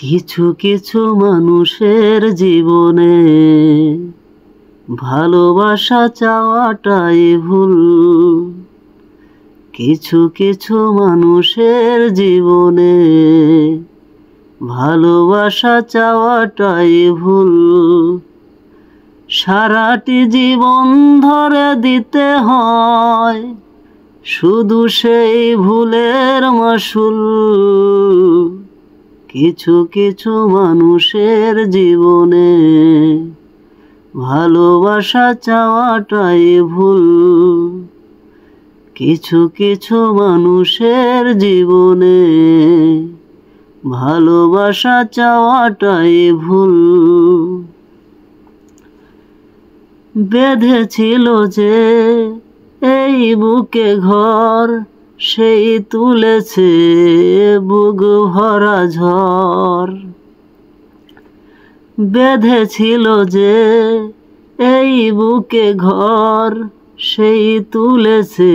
কিছু কিছু মানুষের জীবনে ভালোবাসা চাওয়াটাই ভুল। কিছু কিছু মানুষের জীবনে ভালোবাসা চাওয়াটাই ভুল। সারাটি জীবন ধরে দিতে হয় শুধু সেই ভুলের মাসুল। কিছু কিছু মানুষের জীবনে ভালোবাসা চাওয়াটাই ভুল। কিছু কিছু মানুষের জীবনে ভালোবাসা চাওয়াটাই ভুল। বেঁধেছিল যে এই বুকে ঘর, সেই তুলেছে বুক ভরা ঝড়। বেঁধেছিল যে এই বুকে ঘর, সেই তুলেছে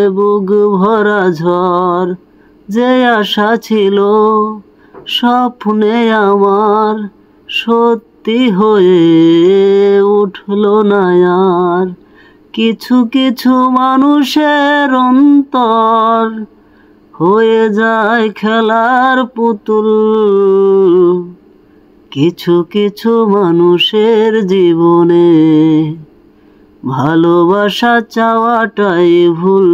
বুক ভরা ঝড়। যে আশা ছিল স্বপ্নে আমার, সত্যি হয়ে উঠল না আর। কিছু কিছু মানুষের অন্তর হয়ে যায় খেলার পুতুল। কিছু কিছু মানুষের জীবনে ভালোবাসা চাওয়াটাই ভুল।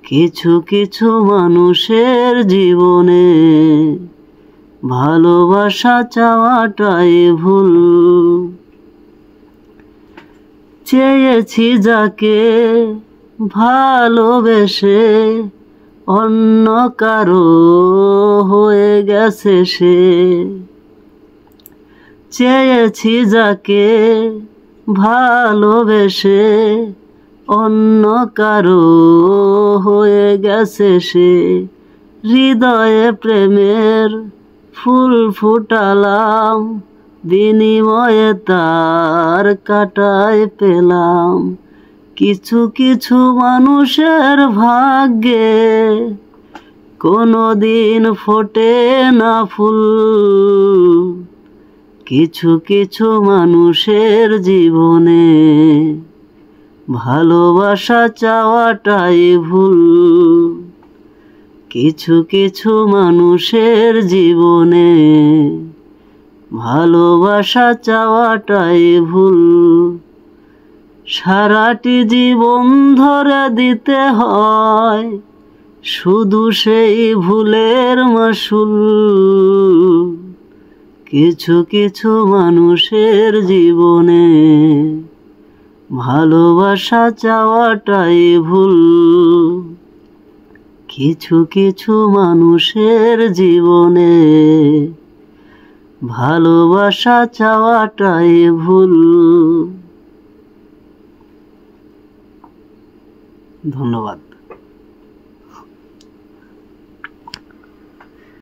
কিছু কিছু মানুষের জীবনে ভালোবাসা চাওয়াটাই ভুল। চেয়েছি যাকে ভালোবেসে, অন্য কারো হয়ে গেছে সে। চেয়েছি যাকে ভালোবেসে, অন্য কারো হয়ে গেছে সে। হৃদয়ে প্রেমের ফুল ফুটালাম, বিনিময়ে তার কাটায় পেলাম। কিছু কিছু মানুষের ভাগ্যে কোনোদিন ফোটে না ফুল। কিছু কিছু মানুষের জীবনে ভালোবাসা চাওয়াটাই ভুল। কিছু কিছু মানুষের জীবনে ভালোবাসা চাওয়াটাই ভুল। সারাটি জীবন ধরে দিতে হয় শুধু সেই ভুলের মাসুল। কিছু কিছু মানুষের জীবনে ভালোবাসা চাওয়াটাই ভুল। কিছু কিছু মানুষের জীবনে ভালোবাসা চাওয়াটাই ভুল। ধন্যবাদ।